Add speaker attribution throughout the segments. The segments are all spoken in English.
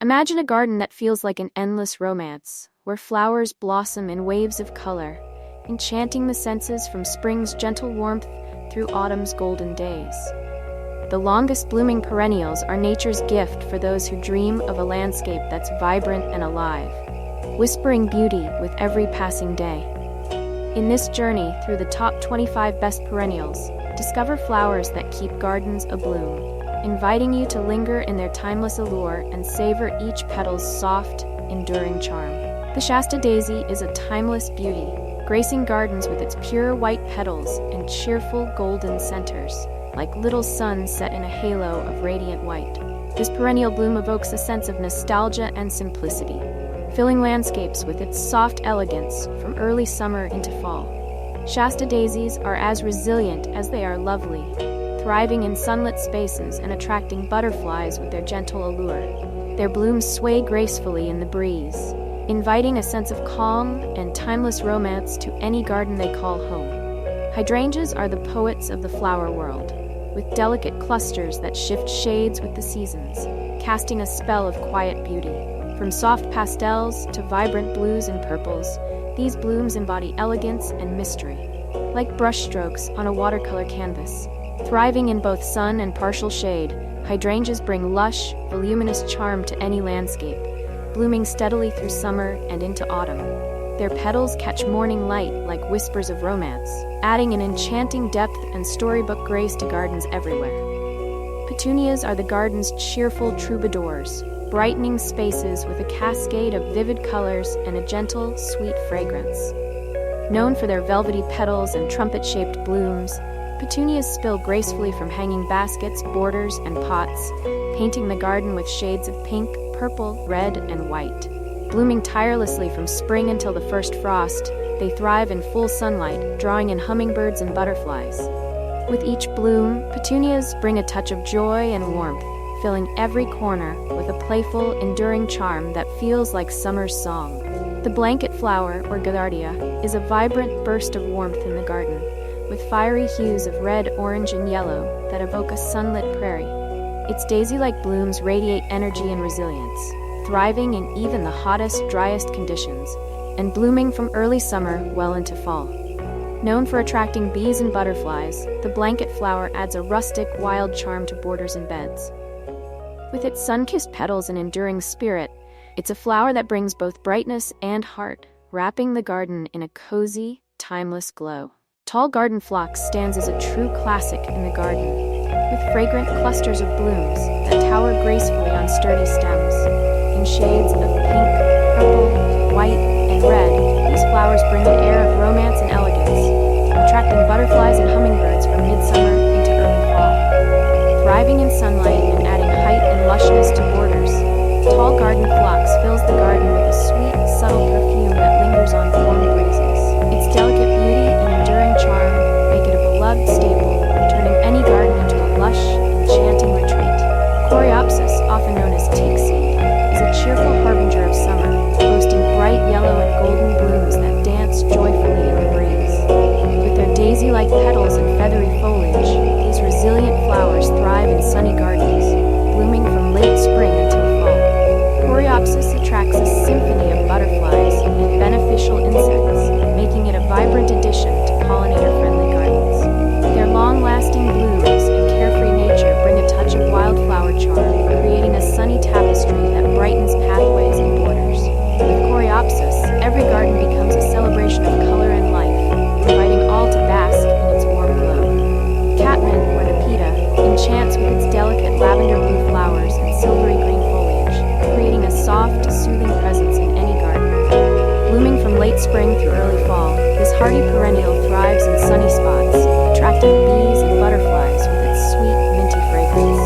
Speaker 1: Imagine a garden that feels like an endless romance, where flowers blossom in waves of color, enchanting the senses from spring's gentle warmth through autumn's golden days. The longest blooming perennials are nature's gift for those who dream of a landscape that's vibrant and alive, whispering beauty with every passing day. In this journey through the top 25 best perennials, discover flowers that keep gardens abloom, inviting you to linger in their timeless allure and savor each petal's soft, enduring charm. The Shasta Daisy is a timeless beauty, gracing gardens with its pure white petals and cheerful golden centers, like little suns set in a halo of radiant white. This perennial bloom evokes a sense of nostalgia and simplicity, filling landscapes with its soft elegance from early summer into fall. Shasta daisies are as resilient as they are lovely, thriving in sunlit spaces and attracting butterflies with their gentle allure. Their blooms sway gracefully in the breeze, inviting a sense of calm and timeless romance to any garden they call home. Hydrangeas are the poets of the flower world, with delicate clusters that shift shades with the seasons, casting a spell of quiet beauty. From soft pastels to vibrant blues and purples, these blooms embody elegance and mystery, like brushstrokes on a watercolor canvas. Thriving in both sun and partial shade, hydrangeas bring lush, voluminous charm to any landscape, blooming steadily through summer and into autumn. Their petals catch morning light like whispers of romance, adding an enchanting depth and storybook grace to gardens everywhere. Petunias are the garden's cheerful troubadours, brightening spaces with a cascade of vivid colors and a gentle, sweet fragrance. Known for their velvety petals and trumpet-shaped blooms, petunias spill gracefully from hanging baskets, borders, and pots, painting the garden with shades of pink, purple, red, and white. Blooming tirelessly from spring until the first frost, they thrive in full sunlight, drawing in hummingbirds and butterflies. With each bloom, petunias bring a touch of joy and warmth, filling every corner with a playful, enduring charm that feels like summer's song. The blanket flower, or Gardentia, is a vibrant burst of warmth in the garden, with fiery hues of red, orange, and yellow that evoke a sunlit prairie. Its daisy-like blooms radiate energy and resilience, thriving in even the hottest, driest conditions, and blooming from early summer well into fall. Known for attracting bees and butterflies, the blanket flower adds a rustic, wild charm to borders and beds. With its sun-kissed petals and enduring spirit, it's a flower that brings both brightness and heart, wrapping the garden in a cozy, timeless glow. Tall garden phlox stands as a true classic in the garden, with fragrant clusters of blooms that tower gracefully on sturdy stems. In shades of pink, purple, white, and red, these flowers bring an air of romance and elegance, attracting butterflies and hummingbirds from midsummer into early fall. Thriving in sunlight and adding height and lushness to borders, tall garden phlox fills the garden with a sweet, subtle perfume that lingers on warm breezes. Its delicate beauty and enduring charm make it a beloved staple, turning any garden into a lush, enchanting retreat. Coreopsis, often known as teak seed, is a cheerful harbinger of summer, boasting bright yellow and golden blooms that dance joyfully in the breeze. With their daisy-like petals and feathery foliage, these resilient flowers thrive in sunny gardens, blooming from late spring until fall. Coreopsis attracts a symphony of butterflies and beneficial insects, making it a vibrant addition to pollinator-friendly gardens. Their long-lasting blooms and carefree nature bring a touch of wildflower charm, creating a sunny tapestry that brightens pathways and borders. With Coreopsis, every garden becomes a celebration of color and life, inviting all to bask in its warm glow. Catmint, or enchants with its delicate lavender blue flowers and silvery green foliage, creating a soft, soothing presence in any garden. Blooming from late spring through early fall, this hardy perennial thrives in sunny spots, attracting bees and butterflies with its sweet, minty fragrance.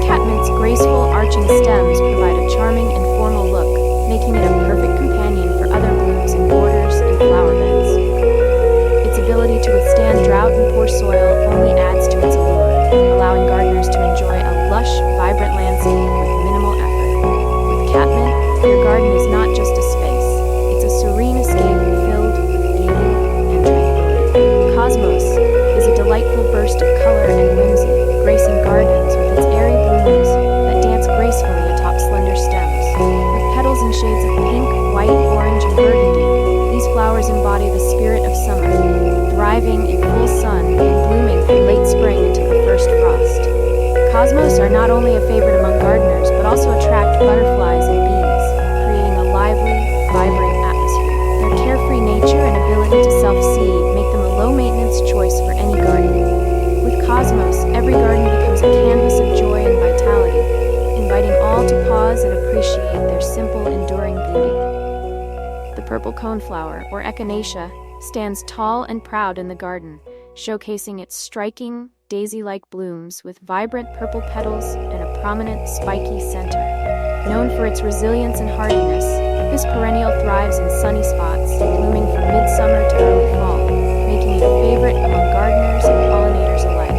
Speaker 1: Catmint's graceful, arching stems provide a charming and formal look, making it a perfect companion for other blooms in borders and flower beds. Its ability to withstand drought and poor soil only adds to its allure, allowing gardeners to enjoy a lush, vibrant landscape with minimal effort. With Catmint, your garden is not just a space, it's a serene escape filled with beauty and tranquility. Cosmos is a delightful burst of color and whimsy, gracing gardens with its airy blooms that dance gracefully atop slender stems. Cosmos are not only a favorite among gardeners, but also attract butterflies and bees, creating a lively, vibrant atmosphere. Their carefree nature and ability to self-seed make them a low-maintenance choice for any garden. With Cosmos, every garden becomes a canvas of joy and vitality, inviting all to pause and appreciate their simple, enduring beauty. The purple coneflower, or echinacea, stands tall and proud in the garden, showcasing its striking, daisy-like blooms with vibrant purple petals and a prominent, spiky center. Known for its resilience and hardiness, this perennial thrives in sunny spots, blooming from midsummer to early fall, making it a favorite among gardeners and pollinators alike.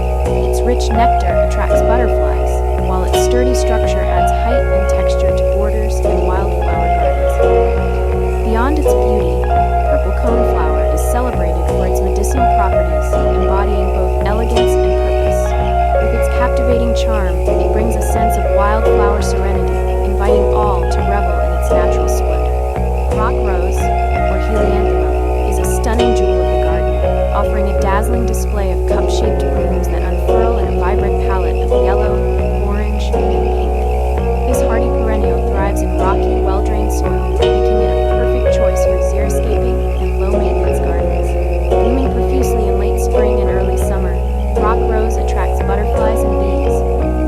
Speaker 1: Its rich nectar attracts butterflies, while its sturdy structure adds height and texture to borders and wildflower gardens. Beyond its beauty, purple coneflower is celebrated for its medicinal properties, embodying both elegance and purpose. With its captivating charm, it brings a sense of wildflower serenity, inviting all to revel in its natural splendor. Rock rose, or helianthemum, is a stunning jewel of the garden, offering a dazzling display of cup-shaped blooms that unfurl in a vibrant palette of yellow, orange, and pink. This hardy perennial thrives in rocky, well-drained soil, making it a perfect choice for xeriscaping and low-maintenance gardens. Blooming profusely in late spring and early summer, rock rose attracts butterflies and bees,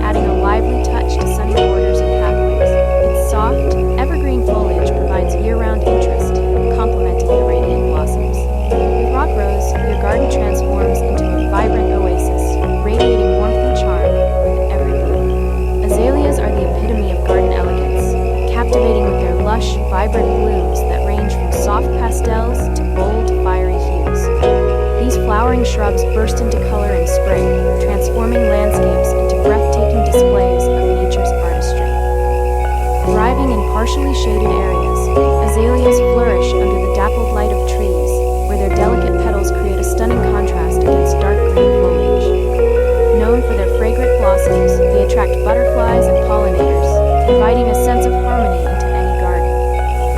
Speaker 1: adding a lively touch to sunny borders and pathways. Its soft, evergreen foliage provides year-round interest, complementing the radiant blossoms. With rock rose, your garden transforms into a vibrant oasis, radiating warmth and charm with every bloom. Azaleas are the epitome of garden elegance, captivating with their lush, vibrant blooms that range from soft pastels to bold, fiery hues. These flowering shrubs burst into color in spring, transforming landscapes into breathtaking displays of nature's artistry. Thriving in partially shaded areas, azaleas flourish under the dappled light of trees, where their delicate petals create a stunning contrast against dark green foliage. Known for their fragrant blossoms, they attract butterflies and pollinators, inviting a sense of harmony into any garden.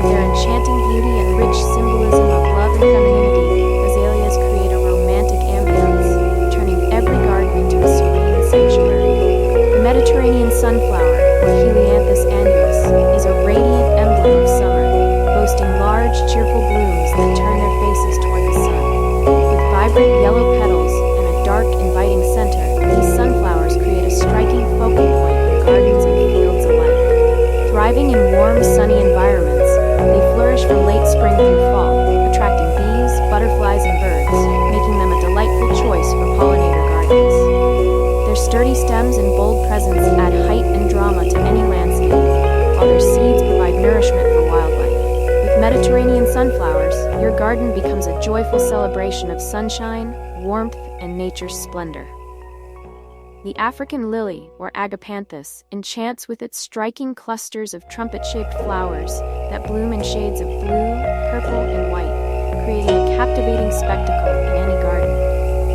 Speaker 1: With their enchanting beauty and rich symbolism of love and femininity, azaleas create a romantic ambience, turning every garden into a serene sanctuary. The Mediterranean sunflower, or Helianthus annuus, is a radiant emblem of summer, boasting large, cheerful blooms that turn their faces toward the sun. With vibrant yellow petals and a dark, inviting center, these sunflowers create a striking focal point in gardens and fields alike. Thriving in warm, sunny environments, they flourish from late spring through fall, attracting bees, butterflies, and birds, making them a delightful choice for pollinator gardens. Their sturdy stems and bold presence add height and drama to any landscape, while their seeds provide nourishment for wildlife. With Mediterranean sunflowers, your garden becomes a joyful celebration of sunshine, warmth, and nature's splendor. The African lily, or agapanthus, enchants with its striking clusters of trumpet-shaped flowers that bloom in shades of blue, purple, and white, creating a captivating spectacle in any garden.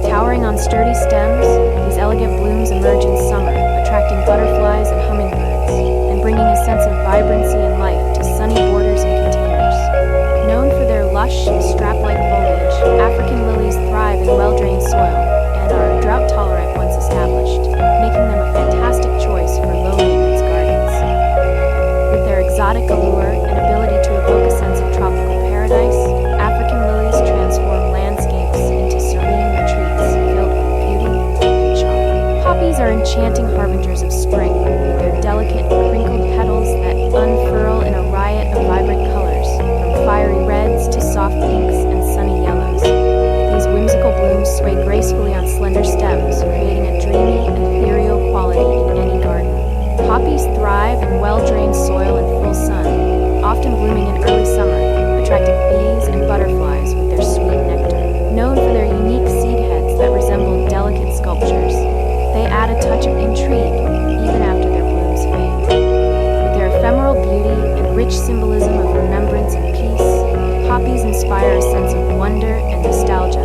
Speaker 1: Towering on sturdy stems, these elegant blooms emerge in summer, attracting butterflies and hummingbirds, and bringing a sense of vibrancy and life to sunny borders and containers. Known for their lush, strap-like foliage, African lilies thrive in well-drained soil and are drought-tolerant once established, making them a fantastic choice for low-maintenance gardens. With their exotic allure and ability to evoke a sense of tropical paradise, African lilies transform landscapes into serene retreats filled with beauty and charm. Poppies are enchanting harbingers of spring, with their delicate, crinkled petals that unfurl in a riot of vibrant colors, from fiery reds to soft pinks and sunny yellows. These whimsical blooms sway gracefully on slender stems, creating a dreamy, ethereal quality in any garden. Poppies thrive in well-drained soil and full sun, often blooming in early summer, attracting bees and butterflies with their sweet nectar. Known for their unique seed heads that resemble delicate sculptures, they add a touch of intrigue even after their blooms fade. With their ephemeral beauty and rich symbolism of remembrance and peace, poppies inspire a sense of wonder and nostalgia,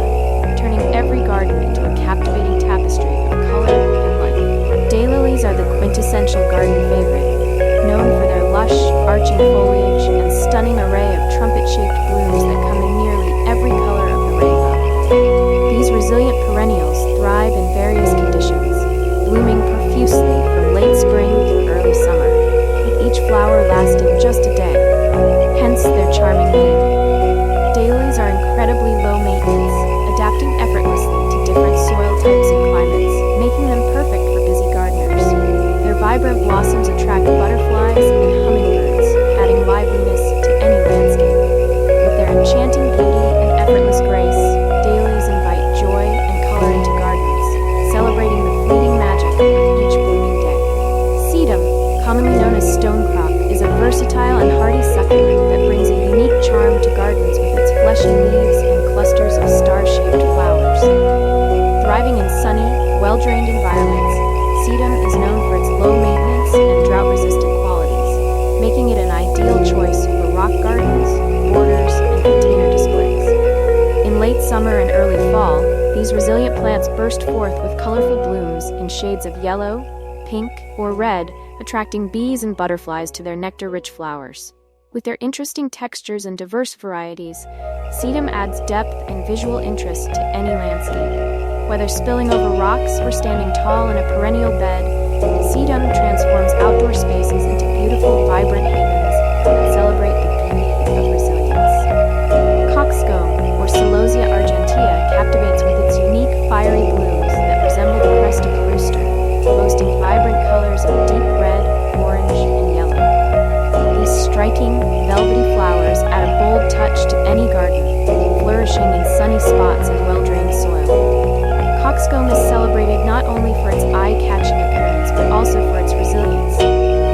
Speaker 1: turning every garden into a captivating tapestry of color and life. Daylilies are the quintessential garden favorite, known for their lush, arching foliage and stunning array of trumpet-shaped blooms that come in nearly every color of the rainbow. These resilient perennials thrive in various conditions, blooming profusely different soil types and climates, making them perfect for busy gardeners. Their vibrant blossoms attract butterflies and hummingbirds, adding liveliness to any landscape. With their enchanting beauty and effortless grace, daylilies invite joy and color into gardens, celebrating the fleeting magic of each blooming day. Sedum, commonly known as stonecrop, is a versatile and hardy succulent that brings a unique charm to gardens with its fleshy leaves and clusters of star-shaped flowers. Thriving in sunny, well-drained environments, sedum is known for its low maintenance and drought-resistant qualities, making it an ideal choice for rock gardens, borders, and container displays. In late summer and early fall, these resilient plants burst forth with colorful blooms in shades of yellow, pink, or red, attracting bees and butterflies to their nectar-rich flowers. With their interesting textures and diverse varieties, sedum adds depth and visual interest to any landscape. Whether spilling over rocks or standing tall in a perennial bed, sedum transforms outdoor spaces into beautiful, vibrant havens that celebrate the beauty of resilience. Cockscomb, or Celosia argentea, captivates with its unique, fiery blooms that resemble the crest of a rooster, boasting vibrant colors of deep red, orange, and yellow. These striking, velvety flowers add a bold touch to any garden, flourishing in sunny spots and well-drained soil. Cockscomb is celebrated not only for its eye-catching appearance, but also for its resilience,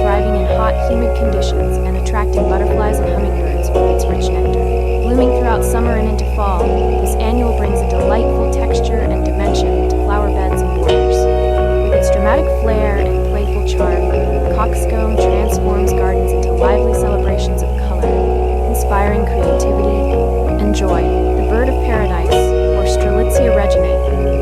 Speaker 1: thriving in hot, humid conditions and attracting butterflies and hummingbirds with its rich nectar. Blooming throughout summer and into fall, this annual brings a delightful texture and dimension to flower beds and borders. With its dramatic flair and playful charm, Cockscomb transforms gardens into lively celebrations of color, inspiring creativity and joy. The bird of paradise, or Strelitzia reginae,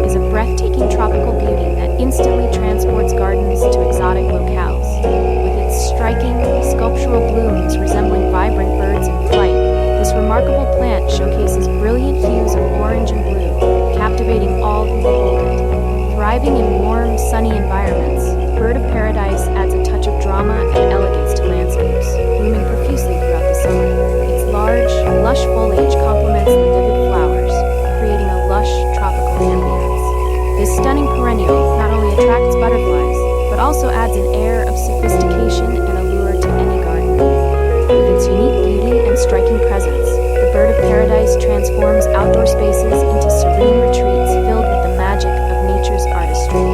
Speaker 1: is a breathtaking tropical beauty that instantly transports gardens to exotic locales. With its striking, sculptural blooms resembling vibrant birds in flight, this remarkable plant showcases brilliant hues of orange and blue, captivating all who behold it. Thriving in warm, sunny environments, Bird of Paradise adds a touch of drama and elegance to landscapes, blooming profusely throughout the summer. Its large, lush foliage complements the vivid flowers, creating a lush, tropical ambience. This stunning perennial not only attracts butterflies, but also adds an air of sophistication and allure to any garden. With its unique beauty and striking presence, the Bird of Paradise transforms outdoor spaces into serene retreats filled with the magic of nature's artistry.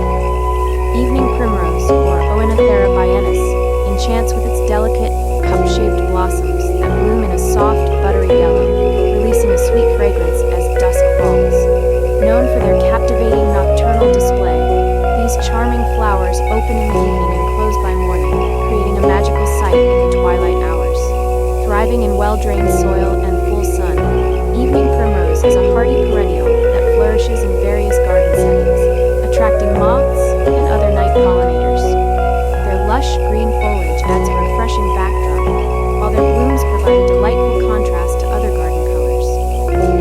Speaker 1: Evening Primrose, or Oenothera biennis, enchants with its delicate, cup-shaped blossoms that bloom in a soft, buttery yellow, releasing a sweet fragrance as dusk falls. Known for their captivating nocturnal display, these charming flowers open in the evening and close by morning, creating a magical sight in the twilight hours. Thriving in well-drained soil and full sun, Evening Primrose is a hardy perennial that flourishes in various garden settings, attracting moths and other night pollinators. Their lush green foliage adds a refreshing backdrop, while their blooms provide a delightful contrast to other garden colors.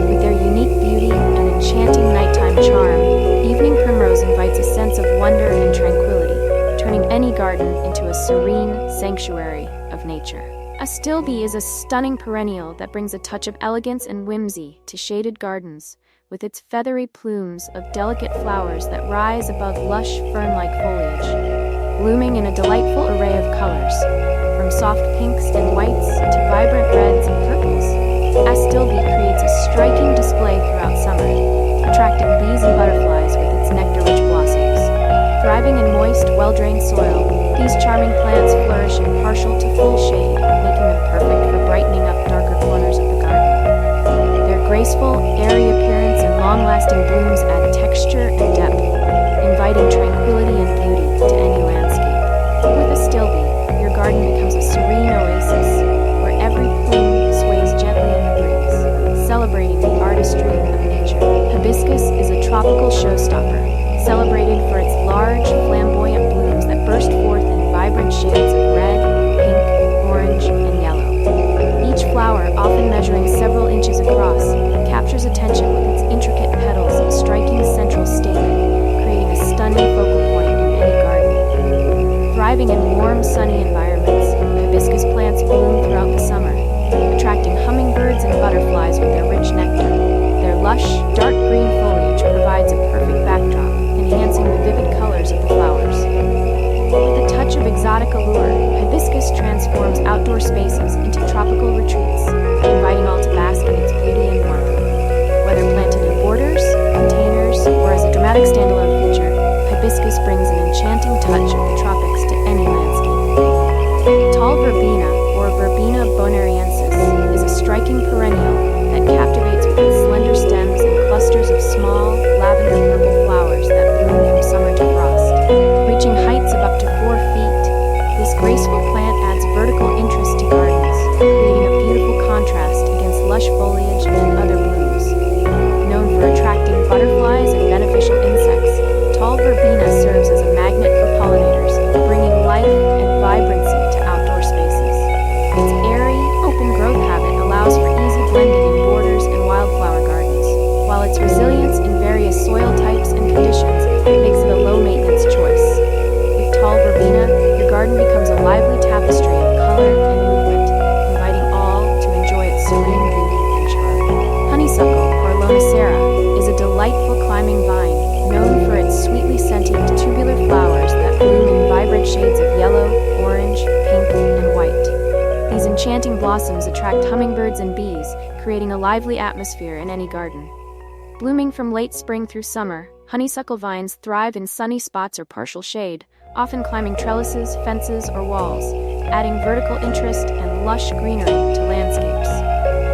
Speaker 1: With their unique beauty and enchanting nighttime charm, Evening Primrose invites a sense of wonder and tranquility, turning any garden into a serene sanctuary of nature. Astilbe is a stunning perennial that brings a touch of elegance and whimsy to shaded gardens, with its feathery plumes of delicate flowers that rise above lush fern-like foliage. Blooming in a delightful array of colors, from soft pinks and whites to vibrant reds and purples, Astilbe creates a striking display throughout summer, attracting bees and butterflies with its nectar-rich blossoms. Thriving in moist, well-drained soil, these charming plants flourish in partial to full shade, making them perfect for brightening up darker corners of the garden. Their graceful, airy appearance and long-lasting blooms add texture and depth, inviting tranquility and beauty to any landscape. With Astilbe, your garden becomes a serene oasis, where every plume sways gently in the breeze, celebrating the artistry of nature. Hibiscus is a tropical showstopper, celebrated for its large, flamboyant blooms that burst forth in vibrant shades of red, pink, orange, and yellow. Each flower, often measuring several inches across, captures attention with its intricate petals and striking central stamen, creating a stunning focal point in any garden. Thriving in warm, sunny environments, hibiscus plants bloom throughout the summer, attracting hummingbirds and butterflies with their rich nectar. Their lush, dark green foliage provides a perfect backdrop, enhancing the vivid colors of the flowers. With a touch of exotic allure, Hibiscus transforms outdoor spaces into tropical retreats, inviting all to bask in its beauty and warmth. Whether planted in borders, containers, or as a dramatic standalone feature, Hibiscus brings an enchanting touch of the tropics to any landscape. Tall Verbena, or Verbena bonariensis, is a striking perennial that captivates with its slender stems and clusters of small, lavender-purple flowers that bloom from summer to frost. Reaching heights of up to 4 feet, this graceful plant adds vertical interest to gardens, creating a beautiful contrast against lush foliage and other blooms. Known for attracting butterflies and beneficial insects, tall Verbena serves as a magnet for pollinators, bringing life and vibrancy to outdoor spaces. Its airy, open growth habit allows for easy blending in borders and wildflower gardens, while its resilience in various soil types and conditions makes it a low-maintenance choice. With tall Verbena, your garden becomes a lively tapestry of color and movement, inviting all to enjoy its serene beauty and charm. Honeysuckle, or Lonicera, is a delightful climbing vine, known for its sweetly scented tubular flowers that bloom in vibrant shades of yellow, orange, pink, and white. These enchanting blossoms attract hummingbirds and bees, creating a lively atmosphere in any garden. Blooming from late spring through summer, honeysuckle vines thrive in sunny spots or partial shade, often climbing trellises, fences, or walls, adding vertical interest and lush greenery to landscapes.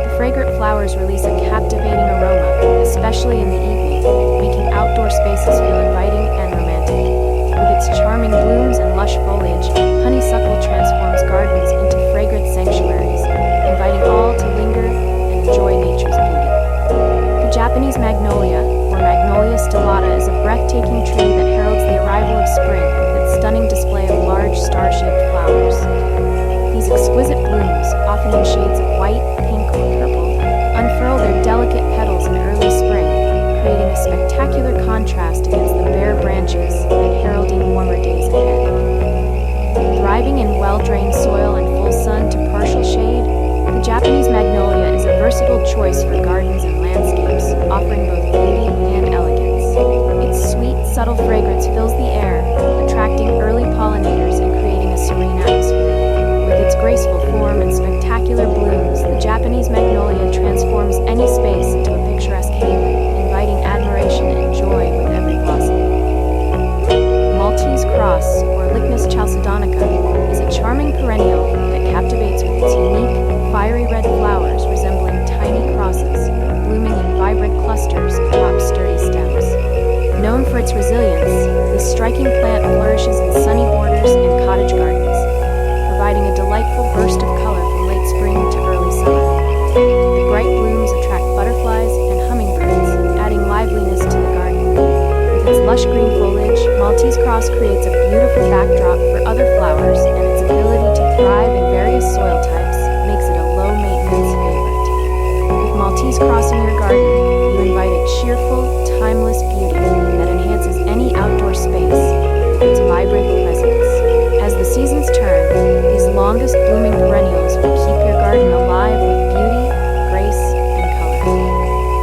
Speaker 1: The fragrant flowers release a captivating aroma, especially in the evening, making outdoor spaces feel inviting and romantic. With its charming blooms and lush foliage, honeysuckle transforms gardens into fragrant sanctuaries, inviting all to linger and enjoy nature's beauty. The Japanese magnolia, or Magnolia stellata, is a breathtaking tree that heralds the arrival of spring with its stunning display of large star-shaped flowers. These exquisite blooms, often in shades of white, pink, or purple, unfurl their delicate petals in early spring, creating a spectacular contrast against the bare branches and heralding warmer days ahead. Thriving in well-drained soil and full sun to partial shade, the Japanese magnolia is a versatile choice for gardens and landscapes, offering both beauty and elegance. Its sweet, subtle fragrance fills the air, attracting early pollinators and creating a serene atmosphere. With its graceful form and spectacular blooms, the Japanese magnolia transforms any space into a picturesque haven, inviting admiration and joy with every blossom. Maltese Cross, or Lychnis chalcedonica, is a charming perennial that captivates with its unique, fiery red flowers resembling tiny crosses, blooming in vibrant clusters atop sturdy stems. Known for its resilience, this striking plant flourishes in sunny borders and cottage gardens, providing a delightful burst of color from late spring to early summer. The bright blooms attract butterflies and hummingbirds, adding liveliness to the garden. With its lush green foliage, Maltese Cross creates a beautiful backdrop for other flowers, and its ability to thrive in various soil types makes it a low-maintenance favorite. With Maltese Cross in your garden, you invite a cheerful, timeless beauty that enhances any outdoor space with its vibrant presence. As the seasons turn, these longest-blooming perennials will keep your garden alive with beauty, grace, and color.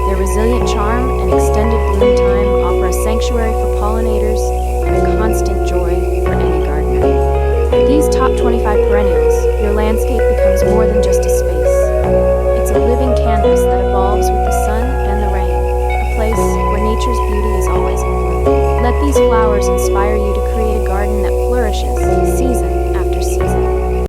Speaker 1: Their resilient charm and extended bloom time offer a sanctuary for pollinators and a constant joy for any gardener. With these top 25 perennials, your landscape becomes more than just a space. It's a living canvas that evolves with the sun and the rain, a place where nature's beauty is always in bloom. Let these flowers inspire you to create a garden that flourishes season